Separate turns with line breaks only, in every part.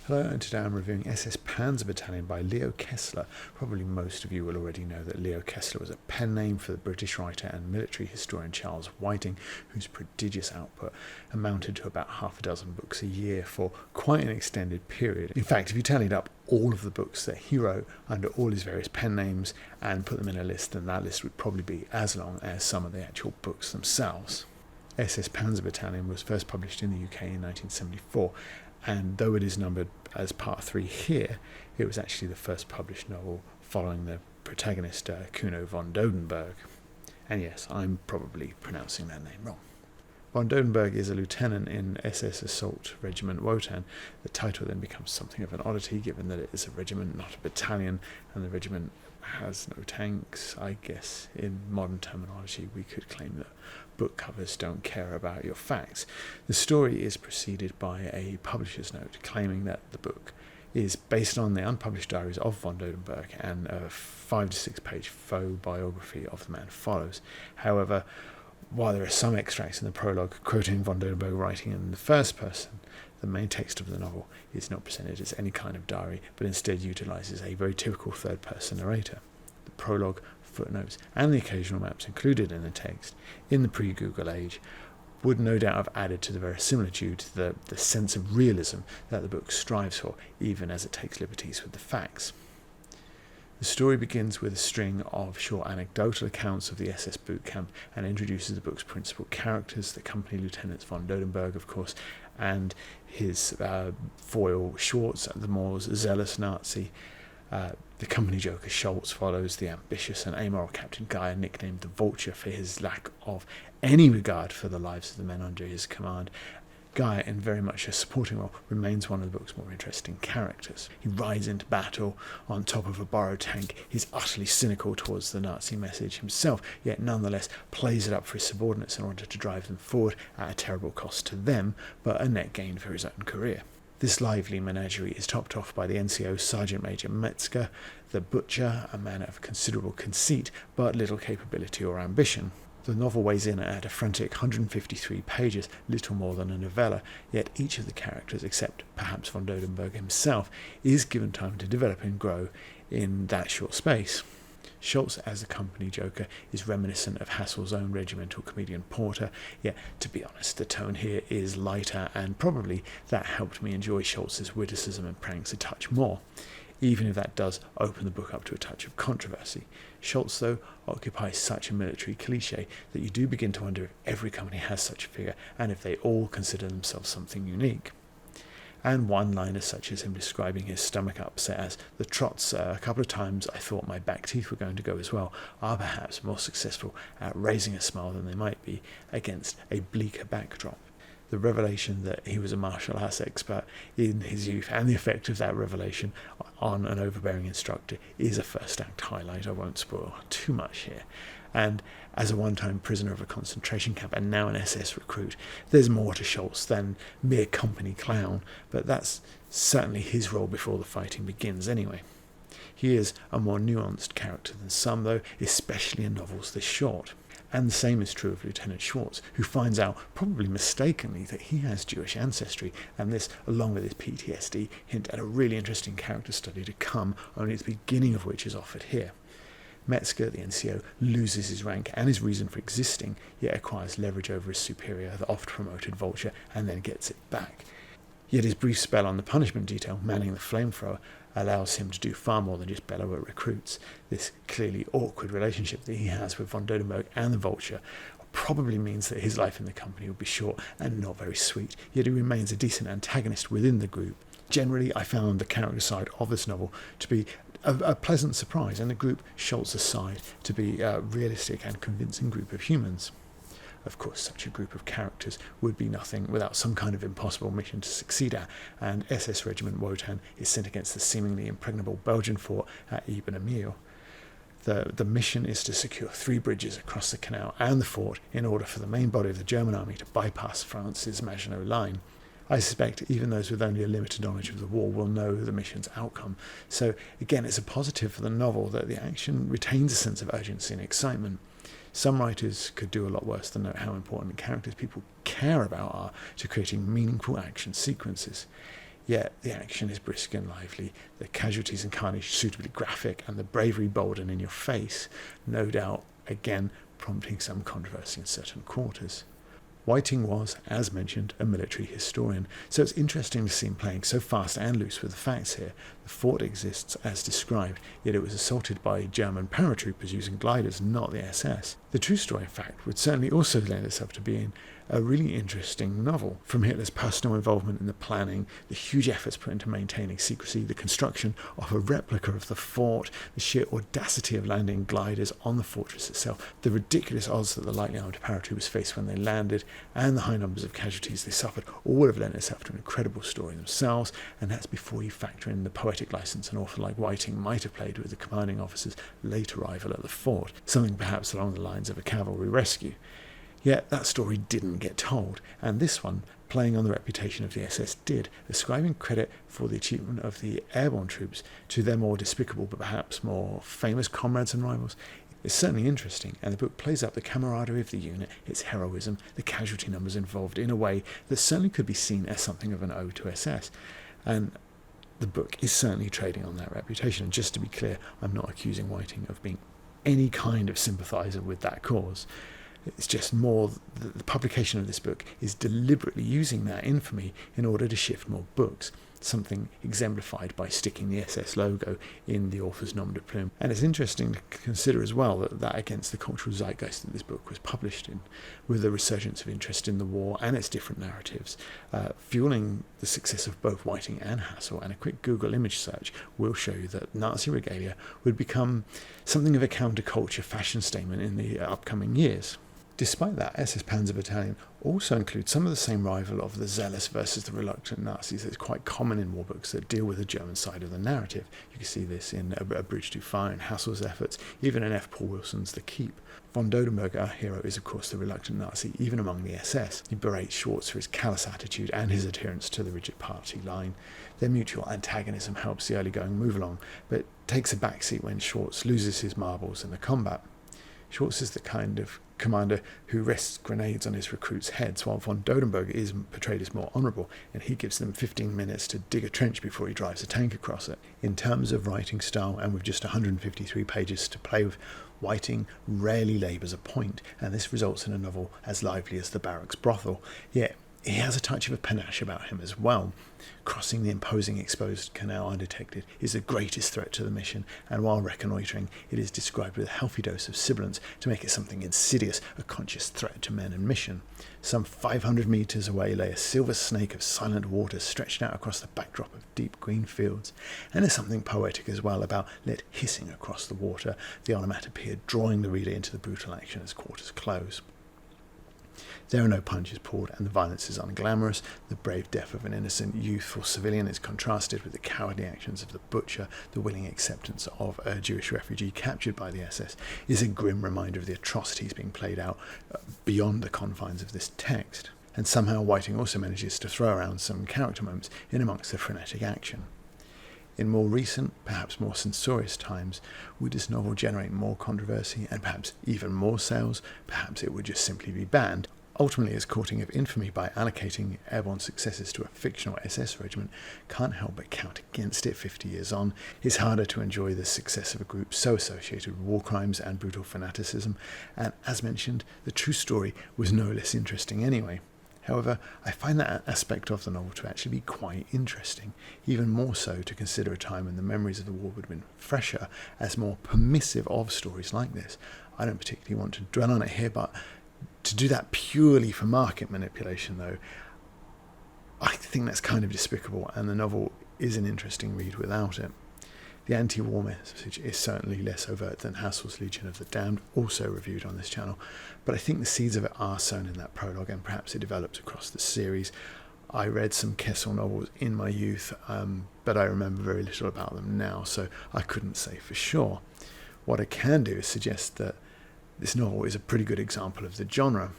Hello, and today I'm reviewing SS Panzer Battalion by Leo Kessler. Probably most of you will already know that Leo Kessler was a pen name for the British writer and military historian Charles Whiting, whose prodigious output amounted to about half a dozen books a year for quite an extended period. In fact, if you tallied up all of the books that he wrote under all his various pen names and put them in a list, then that list would probably be as long as some of the actual books themselves. SS Panzer Battalion was first published in the UK in 1974, and though it is numbered as part 3 here, it was actually the first published novel following the protagonist Kuno von Dodenburg. And yes, I'm probably pronouncing that name wrong. Von Dodenburg is a lieutenant in SS Assault Regiment Wotan. The title then becomes something of an oddity given that it is a regiment, not a battalion, and the regiment has no tanks. I guess in modern terminology we could claim that book covers don't care about your facts. The story is preceded by a publisher's note claiming that the book is based on the unpublished diaries of von Dodenburg, and a 5 to 6 page faux biography of the man follows. However, while there are some extracts in the prologue quoting von Dodenburg writing in the first person, the main text of the novel is not presented as any kind of diary, but instead utilises a very typical third-person narrator. The prologue, footnotes, and the occasional maps included in the text, in the pre-Google age, would no doubt have added to the verisimilitude, the sense of realism that the book strives for, even as it takes liberties with the facts. The story begins with a string of short anecdotal accounts of the SS boot camp and introduces the book's principal characters, the company lieutenants von Dodenburg, of course, and his foil Schwartz, the more zealous Nazi. The company joker Schultz follows the ambitious and amoral Captain Guy, nicknamed the Vulture for his lack of any regard for the lives of the men under his command. Guy, in very much a supporting role, remains one of the book's more interesting characters. He rides into battle on top of a borrowed tank. He's utterly cynical towards the Nazi message himself, yet nonetheless plays it up for his subordinates in order to drive them forward at a terrible cost to them, but a net gain for his own career. This lively menagerie is topped off by the NCO Sergeant Major Metzger, the Butcher, a man of considerable conceit but little capability or ambition. The novel weighs in at a frantic 153 pages, little more than a novella, yet each of the characters, except perhaps von Dodenburg himself, is given time to develop and grow in that short space. Schultz, as a company joker, is reminiscent of Hassel's own regimental comedian Porter, yet, to be honest, the tone here is lighter, and probably that helped me enjoy Schultz's witticism and pranks a touch more, even if that does open the book up to a touch of controversy. Schultz, though, occupies such a military cliché that you do begin to wonder if every company has such a figure, and if they all consider themselves something unique. And one-liners such as him describing his stomach upset as "the trots, a couple of times I thought my back teeth were going to go as well," are perhaps more successful at raising a smile than they might be against a bleaker backdrop. The revelation that he was a martial arts expert in his youth, and the effect of that revelation on an overbearing instructor, is a first act highlight. I won't spoil too much here. And as a one-time prisoner of a concentration camp and now an SS recruit, there's more to Schultz than mere company clown, but that's certainly his role before the fighting begins anyway. He is a more nuanced character than some, though, especially in novels this short. And the same is true of Lieutenant Schwartz, who finds out, probably mistakenly, that he has Jewish ancestry, and this, along with his PTSD, hint at a really interesting character study to come, only the beginning of which is offered here. Metzger, the NCO, loses his rank and his reason for existing, yet acquires leverage over his superior, the oft-promoted Vulture, and then gets it back. Yet his brief spell on the punishment detail, manning the flamethrower, allows him to do far more than just bellow at recruits. This clearly awkward relationship that he has with von Dodenburg and the Vulture probably means that his life in the company will be short and not very sweet, yet he remains a decent antagonist within the group. Generally, I found the character side of this novel to be a pleasant surprise, and the group, Schultz aside, to be a realistic and convincing group of humans. Of course, such a group of characters would be nothing without some kind of impossible mission to succeed at, and SS Regiment Wotan is sent against the seemingly impregnable Belgian fort at Ibn Emil. The mission is to secure 3 bridges across the canal and the fort in order for the main body of the German army to bypass France's Maginot Line. I suspect even those with only a limited knowledge of the war will know the mission's outcome. So again, it's a positive for the novel that the action retains a sense of urgency and excitement. Some writers could do a lot worse than note how important the characters people care about are to creating meaningful action sequences. Yet the action is brisk and lively, the casualties and carnage suitably graphic, and the bravery bold and in your face, no doubt, again, prompting some controversy in certain quarters. Whiting was, as mentioned, a military historian, so it's interesting to see him playing so fast and loose with the facts here. The fort exists as described, yet it was assaulted by German paratroopers using gliders, not the SS. The true story, in fact, would certainly also lend itself to being a really interesting novel. From Hitler's personal involvement in the planning, the huge efforts put into maintaining secrecy, the construction of a replica of the fort, the sheer audacity of landing gliders on the fortress itself, the ridiculous odds that the lightly armed paratroopers faced when they landed, and the high numbers of casualties they suffered, all have lent itself to an incredible story themselves, and that's before you factor in the poetic license an author like Whiting might have played with the commanding officer's late arrival at the fort, something perhaps along the lines of a cavalry rescue. Yet that story didn't get told, and this one, playing on the reputation of the SS, did, ascribing credit for the achievement of the airborne troops to their more despicable but perhaps more famous comrades and rivals. It's certainly interesting, and the book plays up the camaraderie of the unit, its heroism, the casualty numbers involved in a way that certainly could be seen as something of an ode to SS. And the book is certainly trading on that reputation, and just to be clear, I'm not accusing Whiting of being any kind of sympathiser with that cause. It's just more that the publication of this book is deliberately using that infamy in order to shift more books, something exemplified by sticking the SS logo in the author's nom de plume. And it's interesting to consider as well that against the cultural zeitgeist that this book was published in, with a resurgence of interest in the war and its different narratives, fueling the success of both Whiting and Hassel. And a quick Google image search will show you that Nazi regalia would become something of a counterculture fashion statement in the upcoming years. Despite that, SS Panzer Battalion also includes some of the same rival of the zealous versus the reluctant Nazis that's quite common in war books that deal with the German side of the narrative. You can see this in A Bridge Too Far and Hassel's efforts, even in F. Paul Wilson's The Keep. Von Dodenburg, our hero, is of course the reluctant Nazi, even among the SS. He berates Schwartz for his callous attitude and his adherence to the rigid party line. Their mutual antagonism helps the early-going move along, but takes a backseat when Schwartz loses his marbles in the combat. Schwartz is the kind of commander who rests grenades on his recruits' heads, while von Dodenburg is portrayed as more honourable, and he gives them 15 minutes to dig a trench before he drives a tank across it. In terms of writing style, and with just 153 pages to play with, Whiting rarely labours a point, and this results in a novel as lively as the barracks brothel, yet he has a touch of a panache about him as well. Crossing the imposing exposed canal undetected is the greatest threat to the mission, and while reconnoitring, it is described with a healthy dose of sibilance to make it something insidious, a conscious threat to men and mission. Some 500 metres away lay a silver snake of silent water stretched out across the backdrop of deep green fields, and there's something poetic as well about lit hissing across the water, the onomatopoeia drawing the reader into the brutal action as quarters close. There are no punches pulled, and the violence is unglamorous. The brave death of an innocent, youthful civilian is contrasted with the cowardly actions of the butcher. The willing acceptance of a Jewish refugee captured by the SS is a grim reminder of the atrocities being played out beyond the confines of this text. And somehow Whiting also manages to throw around some character moments in amongst the frenetic action. In more recent, perhaps more censorious times, would this novel generate more controversy and perhaps even more sales? Perhaps it would just simply be banned. Ultimately, his courting of infamy by allocating airborne successes to a fictional SS regiment can't help but count against it 50 years on. It's harder to enjoy the success of a group so associated with war crimes and brutal fanaticism, and as mentioned, the true story was no less interesting anyway. However, I find that aspect of the novel to actually be quite interesting, even more so to consider a time when the memories of the war would have been fresher, as more permissive of stories like this. I don't particularly want to dwell on it here, but to do that purely for market manipulation, though, I think that's kind of despicable, and the novel is an interesting read without it. The anti-war message is certainly less overt than Hassel's Legion of the Damned, also reviewed on this channel, but I think the seeds of it are sown in that prologue, and perhaps it developed across the series. I read some Kessler novels in my youth, but I remember very little about them now, so I couldn't say for sure. What I can do is suggest that this novel is a pretty good example of the genre,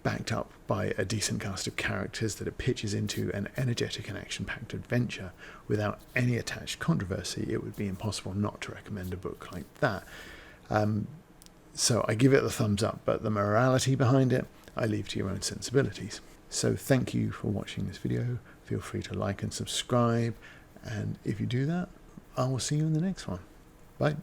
backed up by a decent cast of characters that it pitches into an energetic and action-packed adventure. Without any attached controversy, it would be impossible not to recommend a book like that. So I give it the thumbs up, but the morality behind it, I leave to your own sensibilities. So thank you for watching this video. feel free to like and subscribe. And if you do that, I will see you in the next one. Bye.